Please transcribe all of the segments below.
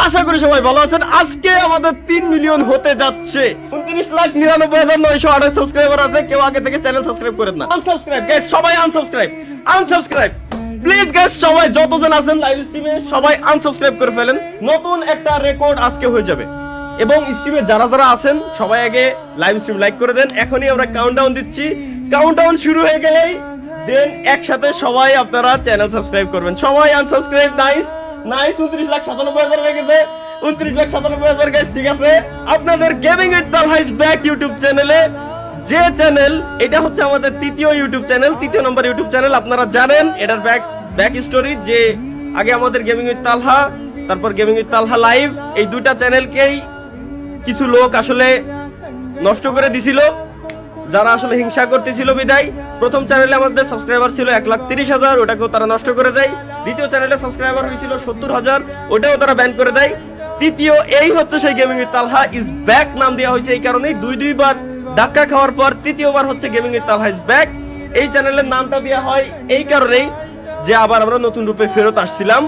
আশা করি সবাই ভালো আছেন। আজকে আমাদের 3 মিলিয়ন হতে যাচ্ছে। 29,99,928 সাবস্ক্রাইবার আছে। কেউ আগে থেকে চ্যানেল সাবস্ক্রাইব করেন না। আনসাবস্ক্রাইব গাইস, সবাই আনসাবস্ক্রাইব প্লিজ গাইস, সবাই যতজন আছেন লাইভ স্ট্রিমে সবাই আনসাবস্ক্রাইব করে ফেলেন। নতুন একটা রেকর্ড আজকে হয়ে যাবে। এবং স্ট্রিমে যারা যারা আছেন সবাই আগে লাইভ স্ট্রিম লাইক করে দেন। এখনই আমরা কাউন্টডাউন দিচ্ছি। কাউন্টডাউন শুরু হয়ে গেলেই দেন একসাথে সবাই আপনারা চ্যানেল সাবস্ক্রাইব করবেন। সবাই আনসাবস্ক্রাইব। নাইস 29,97,000 হয়ে গেছে। 29,97,000 গাইস, ঠিক আছে। আপনাদের gaming with Talha is back YouTube চ্যানেলে, যে চ্যানেল এটা হচ্ছে আমাদের তৃতীয় ইউটিউব চ্যানেল, তৃতীয় নম্বর ইউটিউব চ্যানেল। আপনারা জানেন এটার ব্যাক স্টোরি, যে আগে আমাদের গেমিং উইথ তালহা, তারপর গেমিং উইথ তালহা লাইভ, এই দুইটা চ্যানেলকেই কিছু লোক আসলে নষ্ট করে দিছিল, যারা আসলে হিংসা করতেছিল বিদায়। প্রথম চ্যানেলে আমাদের সাবস্ক্রাইবার ছিল 1,30,000, ওটাকেও তারা নষ্ট করে দেয়। দ্বিতীয় চ্যানেলে সাবস্ক্রাইবার হয়েছিল 70,000, ওটাও তারা ব্যান করে দেয়। তৃতীয় এই হচ্ছে সেই gaming with Talha is back নাম দেওয়া হয়েছে এই কারণেই, দুইবার ধাক্কা খাওয়ার পর তৃতীয়বার হচ্ছে gaming with Talha is back. এই চ্যানেলের নামটা দেওয়া হয় এই কারণেই যে আবার আমরা নতুন রূপে ফেরত আসছিলাম,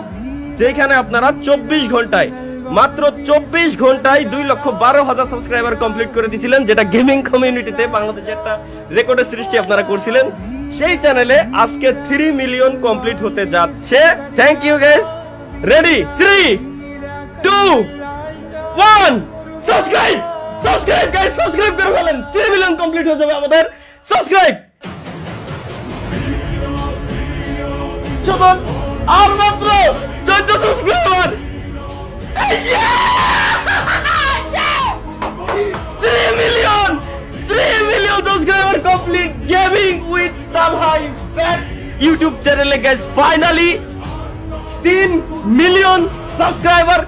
যেখানে আপনারা 24 ঘন্টায়, মাত্র 24 ঘন্টায় 2,12,000 সাবস্ক্রাইবার কমপ্লিট করে দিয়েছিলেন, যেটা গেমিং কমিউনিটিতে বাংলাদেশে একটা রেকর্ডের সৃষ্টি আপনারা করছিলেন। সেই চ্যানেলে আজকে 3 মিলিয়ন কমপ্লিট হতে যাচ্ছে। Thank you guys. Ready 3 2 1 subscribe guys, subscribe করে ফেলেন। 3 মিলিয়ন কমপ্লিট হয়ে যাবে আমাদের। সাবস্ক্রাইব চলুন, আর মাত্র 14 subscriber. 3 million subscriber complete. Gaming with Talha is back YouTube চ্যানেলে গাইস, ফাইনালি 3 মিলিয়ন সাবস্ক্রাইবার